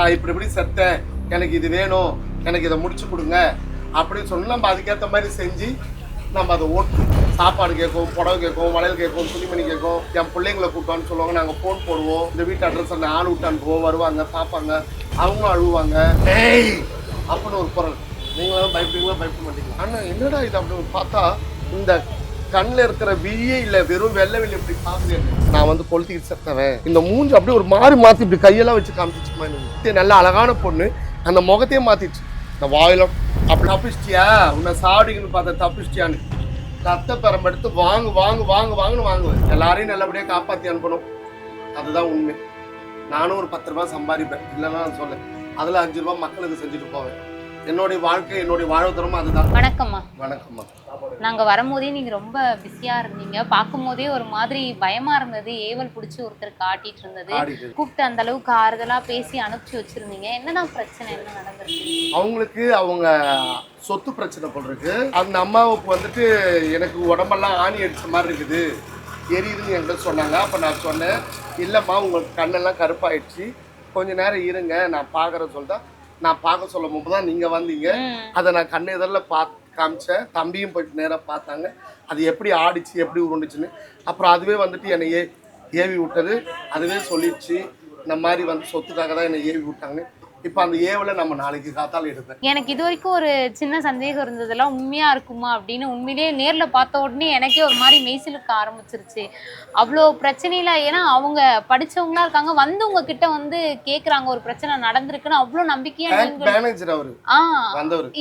நான் இப்படி செத்தேன், எனக்கு இது வேணும், எனக்கு இதை முடிச்சு கொடுங்க அப்படின்னு சொல்லி நம்ம அதுக்கேற்ற மாதிரி செஞ்சு நம்ம அதை ஓட்டணும். சாப்பாடு கேட்கும், புடவை கேட்கும், வளையல் கேட்கும், துணிமணி கேட்கும். என் பிள்ளைங்களை கூப்பிட்டான்னு சொல்லுவாங்க, நாங்கள் ஃபோன் போடுவோம், இந்த வீட்டு அட்ரஸ் அந்த ஆள் விட்டு அனுப்புவோம், வருவாங்க, பார்ப்பாங்க, அவங்களும் அழுவாங்க. ஏய் அப்படின்னு ஒரு குரல். நீங்களும் பயப்படுவீங்களா, பயப்பட மாட்டீங்களா? ஆனால் என்னடா இது அப்படின்னு பார்த்தா இந்த கண்ணில் இருக்கிற விழியே இல்லை, வெறும் வெள்ளை வெளி இப்படி பார்க்குறேன். நான் வந்து கொளுத்திக்கிட்டு செத்தவன், இந்த மூஞ்சி அப்படியே ஒரு மாதிரி மாற்றி இப்படி கையெல்லாம் வச்சு காமிச்சிச்சுமா. நல்ல அழகான பொண்ணு, அந்த முகத்தையே மாற்றிடுச்சு. இந்த வாயிலும் அப்படி தப்பிச்சிட்டியா, உன்னை சாப்பிடுங்கன்னு பார்த்தா தப்பிச்சிட்டியான்னு ரத்த பெரம்பெடுத்து வாங்கு வாங்கு வாங்கு வாங்குன்னு வாங்குவேன். எல்லாரையும் நல்லபடியாக காப்பாற்றி அனுப்பணும், அதுதான் உண்மை. நானும் ஒரு 10 ரூபாய் சம்பாதிப்பேன், இல்லைன்னா சொல்ல அதில் 5 ரூபாய் மக்களுக்கு செஞ்சுட்டு போவேன். என்னுடைய வாழ்க்கை, என்னுடைய வாழ்வுத்தரமும் அதுதான். வணக்கம்மா. வணக்கம்மா. நாங்க வரும்போதே நீங்க ரொம்ப பிஸியா இருந்தீங்க, பார்க்கும் போதே ஒரு மாதிரி பயமா இருந்தது. ஏவல் பிடிச்சி ஒருத்தர் காட்டிட்டு இருந்தது, கூப்பிட்டு அந்த அளவுக்கு ஆறுதலா பேசி அனுப்பிச்சு வச்சிருந்தீங்க. என்னதான் பிரச்சனை, என்ன நடந்திருக்கு? அவங்களுக்கு அவங்க சொத்து பிரச்சனை போல் இருக்கு. அந்த அம்மாவுக்கு வந்துட்டு எனக்கு உடம்பெல்லாம் ஆணி அடிச்ச மாதிரி இருக்குது, எரியுதுன்னு என்கிட்ட சொன்னாங்க. அப்போ நான் சொன்னேன், இல்லைம்மா உங்களுக்கு கண்ணெல்லாம் கருப்பாயிடுச்சு, கொஞ்ச நேரம் இருங்க நான் பார்க்குறேன்னு சொல்லிட்டா. நான் பார்க்க சொல்லும் போது தான் நீங்கள் வந்தீங்க. அதை நான் கண்ணு எதிரில் காமிச்சேன். தம்பியும் போயிட்டு நேராக பார்த்தாங்க, அது எப்படி ஆடிச்சு, எப்படி உருண்டுச்சுன்னு. அப்புறம் அதுவே வந்துட்டு என்னை ஏவி விட்டது, அதுவே சொல்லிடுச்சு இந்த மாதிரி வந்து சொத்துக்காக தான் என்னை ஏவி விட்டாங்க. இப்போ அந்த ஏவலை நம்ம நாளைக்கு காத்தால எடுப்பேன். எனக்கு இது வரைக்கும் ஒரு சின்ன சந்தேகம் இருந்ததெல்லாம் உண்மையா இருக்குமா அப்படின்னு. உண்மையிலேயே நேர்ல பார்த்த உடனே எனக்கே ஒரு மாதிரி மெய்சிலுக்க ஆரம்பிச்சிருச்சு. அவ்வளோ பிரச்சனையில, ஏன்னா அவங்க படிச்சவங்களா இருக்காங்க, வந்து உங்ககிட்ட வந்து கேக்குறாங்க ஒரு பிரச்சனை நடந்திருக்குன்னு, அவ்வளோ நம்பிக்கையா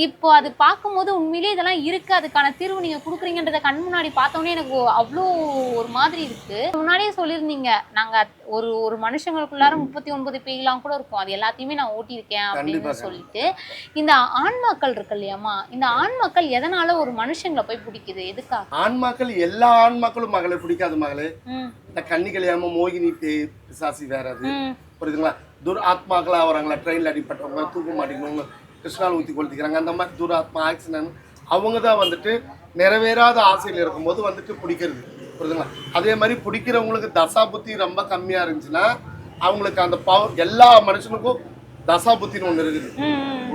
இப்போ அது பார்க்கும்போது உண்மையிலேயே இதெல்லாம் இருக்கு, அதுக்கான தீர்வு நீங்க கொடுக்குறீங்கன்றத கண் முன்னாடி பார்த்தோன்னே எனக்கு அவ்வளோ ஒரு மாதிரி இருக்கு. முன்னாடியே சொல்லியிருந்தீங்க, நாங்க ஒரு மனுஷங்களுக்குள்ளார 39 பேய்லாம் கூட இருக்கும், அது எல்லாத்தையுமே நான் இருக்கேன் அப்படின்னு சொல்லிட்டு. இந்த ஆண்மக்கள் இருக்கு இல்லையாமா, இந்த ஆண்மக்கள் எதனால ஒரு மனுஷங்களை போய் பிடிக்குது, எதுக்காக? ஆண்மக்கள், எல்லா ஆண்மக்களும் மகளை பிடிக்காது மகளே. இந்த கன்னிகளையாம மோகினி பிசாசி வேற, அது புரியுதுங்களா? துர் ஆத்மாக்களா வராங்களா, ட்ரெயின்ல அடிப்பட்டவங்க, தூக்க மாட்டேங்கிறவங்க, கிருஷ்ணால் ஊற்றி கொளுத்திக்கிறாங்க, அந்த மாதிரி துர் ஆத்மா ஆக்சிடென்ட், அவங்க தான் வந்துட்டு நிறைவேறாத ஆசையில் இருக்கும்போது வந்துட்டு பிடிக்கிறது, புரியுதுங்களா? அதே மாதிரி பிடிக்கிறவங்களுக்கு தசா புத்தி ரொம்ப கம்மியா இருந்துச்சுன்னா அவங்களுக்கு அந்த பவர், எல்லா மனுஷனுக்கும் தசா புத்தின்னு ஒண்ணு இருக்குது.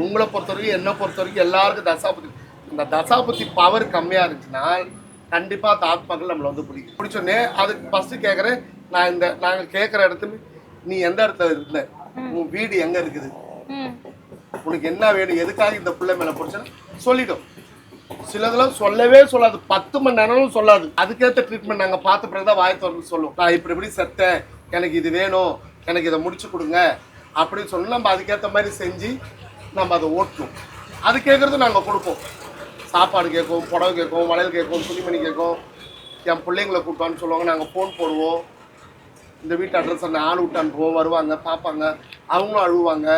உங்களை பொறுத்த வரைக்கும், என்ன பொறுத்த வரைக்கும் எல்லாருக்கும் தசா புத்தி. இந்த தசா புத்தி பவர் கம்மியா இருந்துச்சுன்னா கண்டிப்பா அந்த ஆத்மாக்கள் நம்மளை வந்து பிடிச்சோடனே அதுக்கு ஃபர்ஸ்ட் கேட்கறேன் நான், நாங்க கேட்குற இடத்துல நீ எந்த இடத்துல இருந்த, உன் வீடு எங்க இருக்குது, உனக்கு என்ன வேணும், எதுக்காக இந்த பிள்ளை மேல பிடிச்சேன்னு சொல்லிடும். சிலதெல்லாம் சொல்லவே சொல்லாது, 10 மணி நேரமும் சொல்லாது. அதுக்கேற்ற ட்ரீட்மெண்ட் நாங்கள் பார்த்த பிறகுதான் வாய் திறந்து சொல்லுவோம். நான் இப்படி செத்தேன், எனக்கு இது வேணும், எனக்கு இதை முடிச்சு கொடுங்க அப்படின்னு சொல்லி நம்ம அதுக்கேற்ற மாதிரி செஞ்சு நம்ம அதை ஓட்டணும். அது கேட்குறது நாங்கள் கொடுப்போம். சாப்பாடு கேட்கும், புடவை கேட்கும், வளையல் கேட்கும், துணிமணி கேட்கும். என் பிள்ளைங்களை கூப்பிட்டான்னு சொல்லுவாங்க, நாங்கள் ஃபோன் போடுவோம், இந்த வீட்டு அட்ரஸ் அந்த ஆள் விட்டு அனுப்புவோம், வருவாங்க, பார்ப்பாங்க, அவங்களும் அழுவாங்க.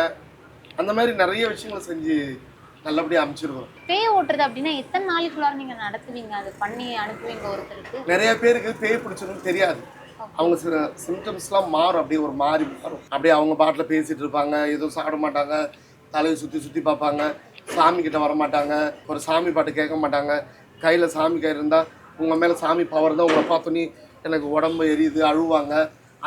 அந்த மாதிரி நிறைய விஷயங்களை செஞ்சு நல்லபடியாக அமைச்சிருக்கோம். பேய் ஓட்டுறது அப்படின்னா எத்தனை நாளைக்குள்ளார நீங்கள் நடத்துவீங்க, அதை பண்ணி அனுப்புவீங்க ஒருத்தருக்கு? நிறைய பேருக்கு பேய் பிடிச்சிருன்னு தெரியாது, அவங்க சில சிம்டம்ஸ்லாம் மாறும், அப்படியே ஒரு மாதிரி மாறும். அப்படியே அவங்க பாட்டில் பேசிகிட்டு இருப்பாங்க, எதுவும் சாப்பிட மாட்டாங்க, தலையை சுற்றி பார்ப்பாங்க, சாமி கிட்ட வர மாட்டாங்க, ஒரு சாமி பாட்டு கேட்க மாட்டாங்க. கையில் சாமி கயிறு இருந்தால் உங்கள் மேலே சாமி பவர் தான், உங்களை பார்த்தோன்னே எனக்கு உடம்பு எரியுது, அழுவாங்க,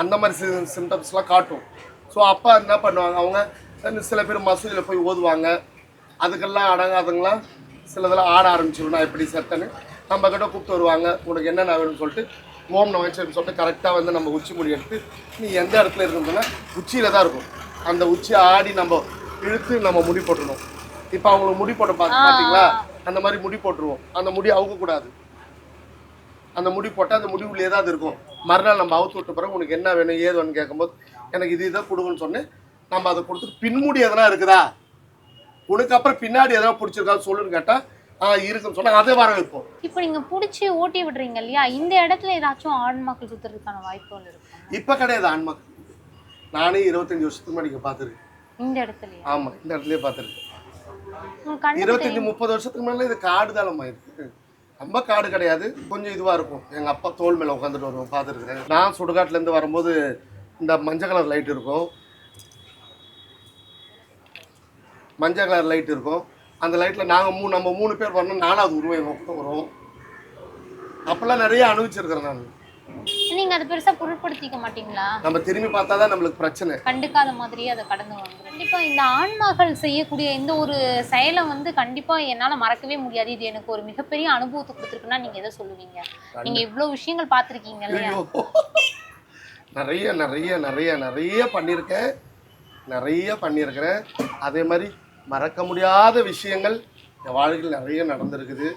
அந்த மாதிரி சிம்டம்ஸ்லாம் காட்டும். ஸோ அப்போ என்ன பண்ணுவாங்க, அவங்க சில பேர் மசூதியில் போய் ஓதுவாங்க, அதுக்கெல்லாம் அடங்காதவங்களாம் சிலதெல்லாம் ஆட ஆரம்பிச்சிடும். நான் எப்படி செத்தேன்னு நம்ம கிட்ட கூப்பிட்டு வருவாங்க, உனக்கு என்னென்ன வேணும்னு சொல்லிட்டு ஓம் நமச்சிவாயன்னு சொல்லிட்டு கரெக்டாக வந்து நம்ம உச்சி முடி எடுத்து, நீ எந்த இடத்துல இருக்குதுன்னா உச்சியில் தான் இருக்கும், அந்த உச்சியை ஆடி நம்ம இழுத்து நம்ம முடி போட்டுருணும். இப்போ அவங்களுக்கு முடி போட்டு பார்த்தீங்களா, அந்த மாதிரி முடி போட்டுருவோம். அந்த முடி அவுக்கக்கூடாது, அந்த முடி போட்டால் அந்த முடி உள்ளே தான் இருக்கும். மறுநாள் நம்ம அவுத்து விட்ட பிறகு உனக்கு என்ன வேணும் ஏது வேணும்னு கேட்கும்போது எனக்கு இதை கொடுங்கன்னு சொன்னேன். நம்ம அதை கொடுத்துட்டு பின்முடி எதனா இருக்குதா, உனக்கு அப்புறம் பின்னாடி எதனா பிடிச்சிருக்கான்னு சொல்லுன்னு கேட்டால் இருக்குன்னு சொன்னா அதை வர வைப்போம். இப்போ நீங்க புடிச்சு ஓட்டி விடுறீங்க இல்லையா, இந்த இடத்துல ஏதாச்சும் ஆண்மக்கள் சுத்துறதுக்கான வாய்ப்புகள் இருக்கு? இப்ப கிடையாது ஆண்மக்கள், நானே 25 வருஷத்துக்கு முன்னாடி பார்த்துருக்கேன் இந்த இடத்துல. ஆமா, இந்த இடத்துலயே பார்த்துருக்கேன். 25-30 வருஷத்துக்கு முன்னாடி இது காடு தானம்மா இருக்கு, ரொம்ப காடு கிடையாது, கொஞ்சம் இதுவா இருக்கும். எங்க அப்பா தோல் மேல உட்காந்துட்டு வருவோம், பார்த்துருக்கேன். நான் சுடுகாட்டுல இருந்து வரும்போது இந்த மஞ்சள் கலர் லைட் இருக்கும், மஞ்சள் கலர் லைட் இருக்கும். அந்த லைட்டில் நாங்கள் நம்ம 3 பேர் வரணும், 4வது உருவம் எங்கள் பக்கம் வரும். அப்போல்லாம் நிறைய அனுபவிச்சிருக்கிறேன் நான். நீங்க அதை பெருசா பொருட்படுத்திக்க மாட்டீங்களா? நம்ம திரும்பி பார்த்தாதான் நம்மளுக்கு பிரச்சனை. கண்டுக்காத மாதிரியே அதை கடந்து வந்துரும். கண்டிப்பா இந்த ஆண்மகள் செய்யக்கூடிய இந்த ஒரு செயலை வந்து கண்டிப்பா என்னால மறக்கவே முடியாது. இது எனக்கு ஒரு மிகப்பெரிய அனுபவத்தை கொடுத்துருக்குன்னா நீங்க எதை சொல்லுவீங்க? நீங்க இவ்வளவு விஷயங்கள் பார்த்திருக்கீங்க இல்லையா? நிறைய நிறைய நிறைய நிறைய பண்ணியிருக்கேன், நிறைய பண்ணியிருக்கிறேன். அதே மாதிரி மறக்க முடியாத விஷயங்கள் என் வாழ்க்கையில் நிறைய நடந்திருக்குது.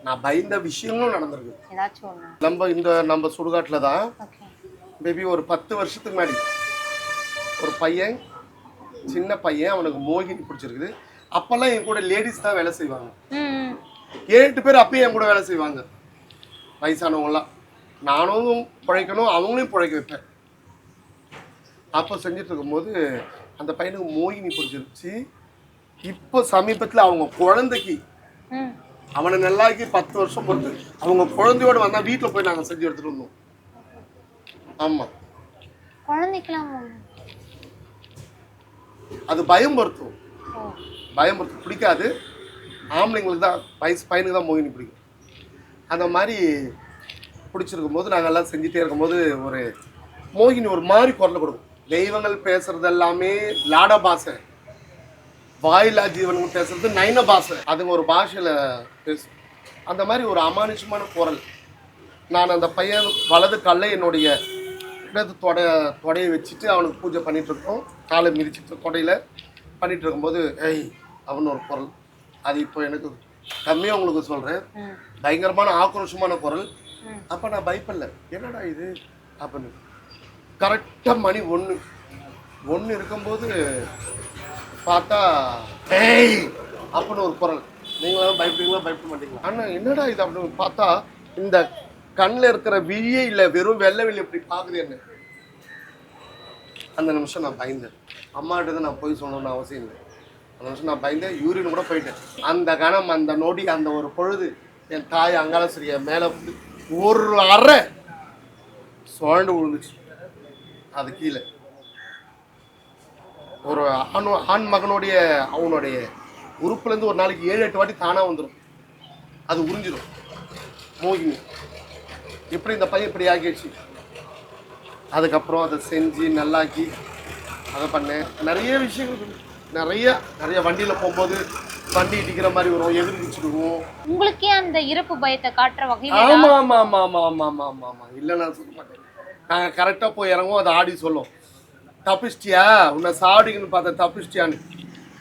நான் பயந்த விஷயங்களும் நடந்திருக்கு. ஏதாச்சும் ஒண்ணு? நம்ம சுடுகாட்டில் தான் மேபி ஒரு 10 வருஷத்துக்கு முன்னாடி ஒரு பையன், சின்ன பையன், அவனுக்கு மோகினி பிடிச்சிருக்குது. அப்பெல்லாம் என் கூட லேடிஸ் தான் வேலை செய்வாங்க. 7 பேர் அப்பயும் என் கூட வேலை செய்வாங்க, வயசானவங்களாம். நானும் பிழைக்கணும், அவங்களையும் பிழைக்க வைப்பேன். அப்போ செஞ்சுட்டு இருக்கும்போது அந்த பையனுக்கு மோகினி பிடிச்சிருச்சு. இப்போ சமீபத்தில் அவங்க குழந்தைக்கு, அவனை நல்லாக்கி 10 வருஷம் பொறுத்து அவங்க குழந்தையோடு வந்தால் வீட்டில் போய் நாங்கள் செஞ்சு எடுத்துகிட்டு வந்தோம். ஆமாம், குழந்தைக்கெல்லாம் அது பயம்படுத்தும். பயம்படுத்தும் பிடிக்காது. ஆம்பளைங்களுக்கு தான், வயசு பையனுக்கு தான் மோகினி பிடிக்கும். அந்த மாதிரி பிடிச்சிருக்கும் போது நாங்கள் எல்லாம் செஞ்சுட்டே இருக்கும்போது ஒரு மோகினி ஒரு மாதிரி குரலை கொடுக்கும். தெய்வங்கள் பேசுறது எல்லாமே லாட பாஷை, வாயிலா ஜீவனுங்க பேசுறது நைன பாஷை. அதுங்க ஒரு பாஷையில் பேசும். அந்த மாதிரி ஒரு அமானுஷமான குரல். நான் அந்த பையன் வலது காலில் என்னுடைய இடது தொடையை வச்சுட்டு அவனுக்கு பூஜை பண்ணிட்டு இருக்கோம். காலை மிதிச்சுட்டு தொடையில் பண்ணிட்டு இருக்கும்போது ஏய் அவனு ஒரு குரல். அது இப்போ எனக்கு கம்மியாக உங்களுக்கு சொல்கிறேன், பயங்கரமான ஆக்ரோஷமான குரல். அப்போ நான் பயப்படல, என்னடா இது அப்படின்னு. கரெக்டாக மணி 1 இருக்கும்போது பார்த்தா ஏய் அப்படின்னு ஒரு குரல். நீங்களும் பயப்படுவீங்களா பயப்பட மாட்டீங்களா? ஆனால் என்னடா இது அப்படின்னு பார்த்தா இந்த கண்ணில் இருக்கிற விழியே இல்லை, வெறும் வெள்ளை வெளி எப்படி பார்க்குது என்ன. அந்த நிமிஷம் நான் பயந்தேன். அம்மாகிட்ட தான் நான் போய் சொல்லணும்னு அவசியம் இல்லை. அந்த நிமிஷம் நான் பயந்தேன், யூரின் கூட போயிட்டேன். அந்த கணம், அந்த நொடி, அந்த ஒரு பொழுது என் தாய் அங்காளஸ்ரீய மேலே வந்து ஒரு அறை சுழண்டு விழுந்துச்சு. அது கீழே ஒரு ஆண் மகனுடைய அவனுடைய உறுப்புலேருந்து ஒரு நாளைக்கு 7-8 வாட்டி தானாக வந்துடும். அது உறிஞ்சிடும் மோகினி. எப்படி இந்த பையன் இப்படி ஆக்கிடுச்சு. அதுக்கப்புறம் அதை செஞ்சு நல்லாக்கி அதை பண்ணேன். நிறைய விஷயங்கள், நிறைய வண்டியில் போகும்போது வண்டி இடிக்கிற மாதிரி வரும், எதிர்ச்சிடுவோம். உங்களுக்கே அந்த இறப்பு பயத்தை காட்டுற வகையில்? ஆமாம் ஆமாம் ஆமாம் ஆமாம் ஆமாம் ஆமாம் ஆமாம். இல்லை நான் சொல்ல மாட்டேன். நாங்கள் கரெக்டாக போய் இறங்குவோம், அதை ஆடி சொல்லும், தப்பிச்சிட்டியா, உன்னை சாவடிக்குன்னு பார்த்தேன், தப்பிச்சிட்டியான்னு.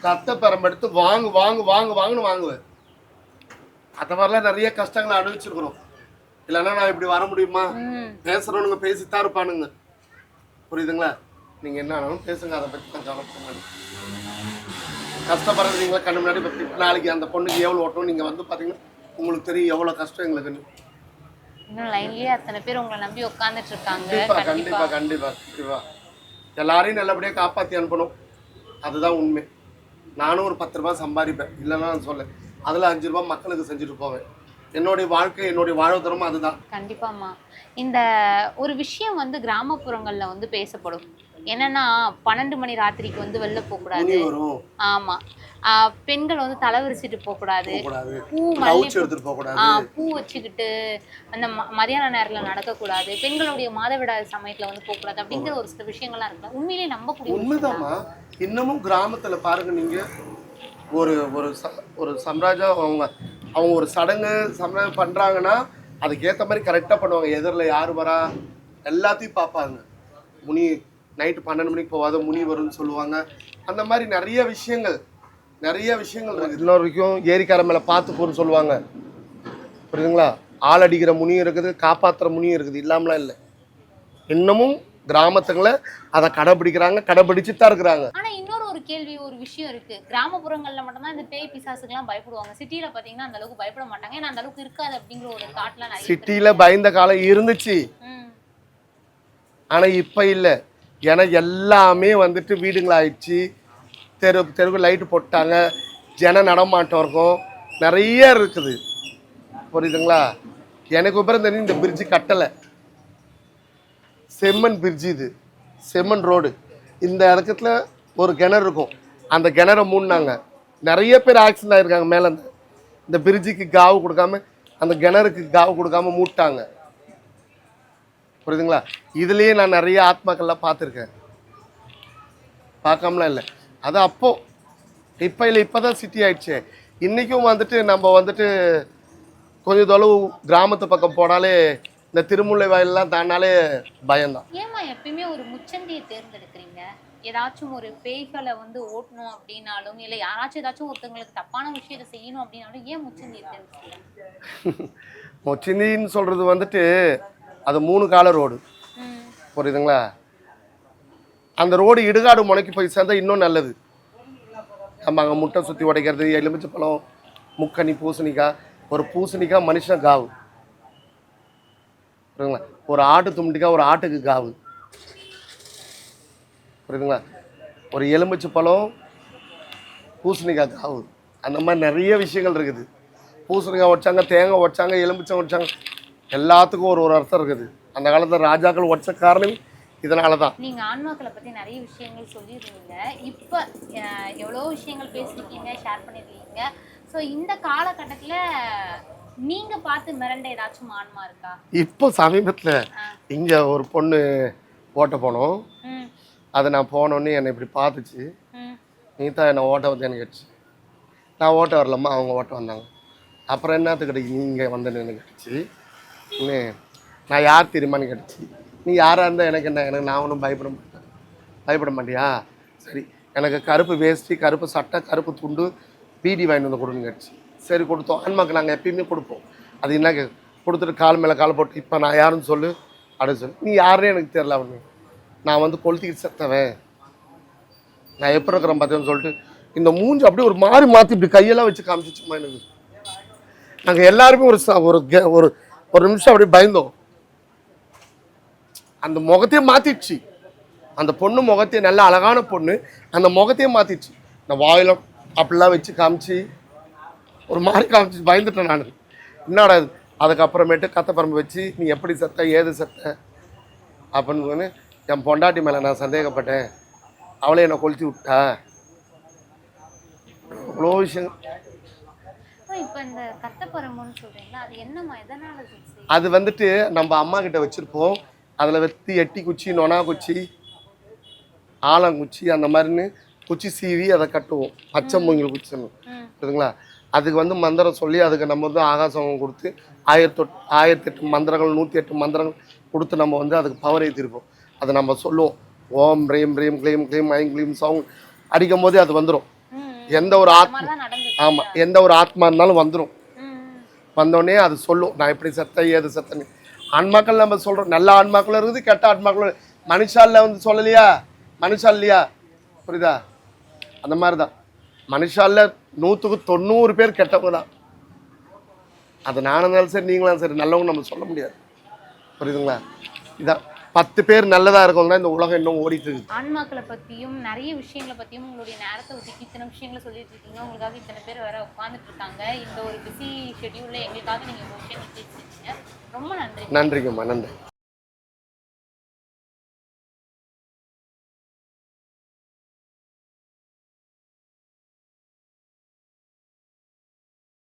கத்த பெரம்பெடுத்து வாங்கு வாங்கு வாங்கு வாங்குன்னு வாங்குவேன். அந்த மாதிரிலாம் நிறைய கஷ்டங்களை அனுபவிச்சிருக்கிறோம். இல்லைன்னா நான் இப்படி வர முடியுமா? பேசுகிறவனுங்க பேசித்தான் இருப்பானுங்க, புரியுதுங்களா? நீங்கள் என்ன ஆனாலும் பேசுங்க, அதை பற்றி தான் கவலைப்பட மாட்டேன். கஷ்டப்படுறது நீங்களா கண்ணு முன்னாடி பற்றி நாளைக்கு அந்த பொண்ணுக்கு எவ்வளோ ஓட்டணும் நீங்கள் வந்து பார்த்தீங்கன்னா உங்களுக்கு தெரியும் எவ்வளோ கஷ்டம் எங்களுக்குன்னு. இன்னும் லைன்லயே அத்தனை பேர் உங்களை நம்பி உட்காந்துட்டு இருக்காங்க. கண்டிப்பாக கண்டிப்பாக கண்டிப்பாக கண்டிப்பாக எல்லாரையும் நல்லபடியாக காப்பாற்றி அனுப்பணும், அதுதான் உண்மை. நானும் ஒரு 10 ரூபா சம்பாதிப்பேன், இல்லைன்னா நான் சொல்ல, அதில் 5 ரூபா மக்களுக்கு செஞ்சுட்டு போவேன். என்னுடைய வாழ்க்கை, என்னுடைய வாழ்வதரமும் அதுதான். கண்டிப்பாம்மா. இந்த ஒரு விஷயம் வந்து கிராமப்புறங்கள்ல வந்து பேசப்படும். என்னன்னா 12 மணி ராத்திரிக்கு வந்து வெளில போகக்கூடாது. ஆமா, பெண்கள் வந்து தலை விரிச்சிட்டு போகக்கூடாது, பூ வச்சுக்கிட்டு அந்த மதியான நேரத்துல நடக்கக்கூடாது, பெண்களுடைய மாதவிடாய் சமயத்துல வந்து போகக்கூடாது அப்படிங்கிற ஒரு சில விஷயங்கள்லாம் இருக்கு. உண்மையிலேயே நம்பக்கூடிய உண்மைதாம்மா. இன்னமும் கிராமத்துல பாருங்க, நீங்க ஒரு ஒரு சம்ராஜம் அவங்க ஒரு சடங்கு சமயம் பண்றாங்கன்னா அதுக்கேற்ற மாதிரி கரெக்டாக பண்ணுவாங்க. எதிரில் யார் வரா எல்லாத்தையும் பார்ப்பாங்க. முனி நைட்டு 12 மணிக்கு போவாத முனி வரும்னு சொல்லுவாங்க. அந்த மாதிரி நிறைய விஷயங்கள் இருக்குது. இன்னொரு வரைக்கும் ஏரிக்கார மேலே பார்த்து போன்னு சொல்லுவாங்க, புரியுதுங்களா? ஆள் அடிக்கிற முனியும் இருக்குது, காப்பாற்றுற முனியும் இருக்குது, இல்லாமலாம் இல்லை. இன்னமும் கிராமத்துங்களை அதை கடைபிடிக்கிறாங்க, கடைபிடிச்சு தான் இருக்கிறாங்க. ஆனா இன்னொரு ஒரு கேள்வி, ஒரு விஷயம் இருக்கு. கிராமப்புறங்கள்ல மட்டும்தான் இந்த பேய் பிசாசுக்கெல்லாம் பயப்படுவாங்க. சிட்டியில பாத்தீங்கன்னா அந்த அளவுக்கு பயப்பட மாட்டாங்க. ஏன்னா அந்த அளவுக்கு இருக்காது அப்படிங்கிற ஒரு தாட்லாம் நிறைய. சிட்டியில பயந்த காலம் இருந்துச்சு, ஆனா இப்ப இல்லை. ஏன்னா எல்லாமே வந்துட்டு வீடுங்களாயிடுச்சு, தெருவுக்கு லைட்டு போட்டாங்க, ஜன நடமாட்டம் இருக்கும், நிறைய இருக்குது, புரியுதுங்களா? எனக்கு அப்புறம் தெரியும் இந்த பிரிட்ஜு கட்டலை, செம்மண் பிரிட்ஜு, இது செம்மண் ரோடு. இந்த இடத்துல ஒரு கிணறு இருக்கும், அந்த கிணறை மூடினாங்க. நிறைய பேர் ஆக்சிடென்ட் ஆகிருக்காங்க. மேலே இந்த பிரிட்ஜுக்கு காவு கொடுக்காம, அந்த கிணறுக்கு காவு கொடுக்காம மூட்டாங்க, புரியுதுங்களா? இதுலேயே நான் நிறைய ஆத்மாக்கள்லாம் பார்த்துருக்கேன், பார்க்காமலாம் இல்லை. அது அப்போ, இப்போ இல்லை, இப்போ தான் சிட்டி ஆயிடுச்சு. இன்றைக்கும் வந்துட்டு நம்ம வந்துட்டு கொஞ்சம் தொலைவு கிராமத்து பக்கம் போனாலே இந்த திருமுல்லை வயல்லாம் தாண்டாலே பயம்தான். ஏமா எப்பயுமே ஒரு முச்சந்தியை தேர்ந்தெடுக்கிறீங்க? ஏதாச்சும் ஒரு பேய்களை வந்து ஓட்டணும் அப்படின்னாலும், இல்லை யாராச்சும் ஏதாச்சும் ஒருத்தவங்களுக்கு தப்பான விஷயத்தை செய்யணும் அப்படின்னாலும் ஏன் முச்சந்தியை தேர்ந்தெடுக்கிறீங்க? மொச்சிந்தின்னு சொல்கிறது வந்துட்டு அது 3 கால ரோடு, புரியுதுங்களா? அந்த ரோடு இடுகாடு முனைக்கு போய் சேர்ந்தா இன்னும் நல்லது. நம்ம அங்கே முட்டை சுற்றி உடைக்கிறது, எலுமிச்சை பழம், முக்கனி, பூசணிக்காய். ஒரு பூசணிக்காய் மனுஷன் காவு, புரியுதுங்களா? ஒரு ஆட்டு தும்பிக்காய் ஒரு ஆட்டுக்கு காவு, புரியுதுங்களா? ஒரு எலுமிச்சை பழம் பூசணிக்காய் காவு. அந்த மாதிரி நிறைய விஷயங்கள் இருக்குது. பூசணிக்காய் உடைச்சாங்க, தேங்காய் உடைச்சாங்க, எலுமிச்சம் உடைச்சாங்க, எல்லாத்துக்கும் ஒரு ஒரு அர்த்தம் இருக்குது. அந்த காலத்தில் ராஜாக்கள் உடைச்ச காரணம் இதனால தான். நீங்க ஆன்மாக்களை பத்தி நிறைய விஷயங்கள் சொல்லியிருந்தீங்க. இப்போ எவ்வளோ விஷயங்கள் பேசியிருக்கீங்க, ஷேர் பண்ணியிருக்கீங்க. ஸோ இந்த காலகட்டத்தில் நீங்க பார்த்து மிரண்ட ஏதாச்சும் ஆன்மா இருக்கா? இப்போ சமீபத்தில் இங்கே ஒரு பொண்ணு ஓட்ட போனோம். அதை நான் போனோன்னே என்னை இப்படி பார்த்துச்சு. நீ தான் என்னை ஓட்ட வந்து எனக்கு கேட்டுச்சு. நான் ஓட்ட வரலம்மா, அவங்க ஓட்ட வந்தாங்க. அப்புறம் என்னத்துக்கிட்ட நீங்கள் வந்தேன்னு எனக்கு கேட்டுச்சு. நான் யார் தெரியுமான்னு கேட்டுச்சு. நீ யாராக இருந்தால் எனக்கு என்ன, எனக்கு நான் ஒன்றும் பயப்பட மாட்டேன். பயப்பட மாட்டியா? சரி, எனக்கு கருப்பு வேஷ்டி, கருப்பு சட்டை, கருப்பு துண்டு, பீடி வாங்கிட்டு வந்து கொடுன்னு கேட்டுச்சு. சரி கொடுத்தோம். ஆன்மாக்கு நாங்கள் எப்பயுமே கொடுப்போம். அது என்ன கொடுத்துட்டு கால் மேலே கால் போட்டு இப்போ நான் யாருன்னு சொல்லு அப்படின்னு சொல்லி. நீ யாருன்னே எனக்கு தெரியல. அவனு நான் வந்து கொளுத்திக்கிட்டு செத்தவன், நான் எப்போ இருக்கிறேன் பார்த்தேன்னு சொல்லிட்டு இந்த மூஞ்சி அப்படியே ஒரு மாதிரி மாற்றி இப்படி கையெல்லாம் வச்சு காமிச்சிச்சுமா எனக்கு. நாங்கள் எல்லாருமே ஒரு ஒரு நிமிஷம் அப்படியே பயந்தோம். அந்த முகத்தையே மாற்றிடுச்சு. அந்த பொண்ணு முகத்தையே, நல்ல அழகான பொண்ணு, அந்த முகத்தையே மாற்றிடுச்சு. இந்த வாயில அப்படிலாம் வச்சு காமிச்சு ஒரு மாதிரி காமிச்சு பயந்துட்டேன் நான். என்னடா இது? அதுக்கப்புறமேட்டு கத்தப்பரம்பு வச்சு நீ எப்படி செத்த, ஏது செத்த அப்படின்னு சொன்னு என் பொண்டாட்டி மேலே நான் சந்தேகப்பட்டேன், அவளே என்னை கொளுத்தி விட்டா. அவ்வளோ விஷயம். அது வந்துட்டு நம்ம அம்மா கிட்ட வச்சுருப்போம். அதில் வெத்தி எட்டி குச்சி, நொனா குச்சி, ஆலங்குச்சி, அந்த மாதிரின்னு குச்சி சீவி அதை கட்டுவோம். பச்சை மூங்கில் குச்சின்னு, புரியுதுங்களா? அதுக்கு வந்து மந்திரம் சொல்லி அதுக்கு நம்ம வந்து ஆகாசம் கொடுத்து 1008 மந்திரங்கள், 108 மந்திரங்கள் கொடுத்து நம்ம வந்து அதுக்கு பவர் ஏற்றிருப்போம். அதை நம்ம சொல்லுவோம். ஓம் ரீம் ரீம் க்ளீம் க்ளீம் ஐம் க்ளீம் சவுண்ட் அடிக்கும் போதே அது வந்துடும். எந்த ஒரு ஆத்மா, ஆமாம், எந்த ஒரு ஆத்மா இருந்தாலும் வந்துடும். வந்தோடனே அது சொல்லும் நான் எப்படி செத்த, ஏது செத்தன்னு. ஆன்மாக்கள் நம்ம சொல்கிறோம், நல்ல ஆன்மாக்களும் இருக்குது, கெட்ட ஆன்மாக்களும். மனுஷாலில் வந்து சொல்லலையா, மனுஷா இல்லையா, புரியுதா? அந்த மாதிரி தான் மனுஷாலில் 100க்கு 90 பேர் கெட்டவங்க தான். அது நானும் இருந்தாலும் சரி, நீங்களும் சரி, நல்லவங்க நம்ம சொல்ல முடியாது, புரியுதுங்களா? இதான் 10 பேர் நல்லதாக இருக்கவங்க தான் இந்த உலகம் இன்னும் ஓடிட்டு இருக்கு. ஆன்மாக்களை பற்றியும் நிறைய விஷயங்களை பற்றியும் உங்களுடைய நேரத்தை ஒதுக்கி இத்தனை விஷயங்களை சொல்லிட்டு இருக்கீங்க. உங்களுக்காக இத்தனை பேர் வேற உட்காந்துட்டு இருக்காங்க. இந்த ஒரு பிஸி ஷெட்யூலில் எங்களுக்காக நீங்கள் விஷயங்கள் பேசிட்டீங்க. ரொம்ப நன்றி. நன்றிங்கம்மா, நன்றி.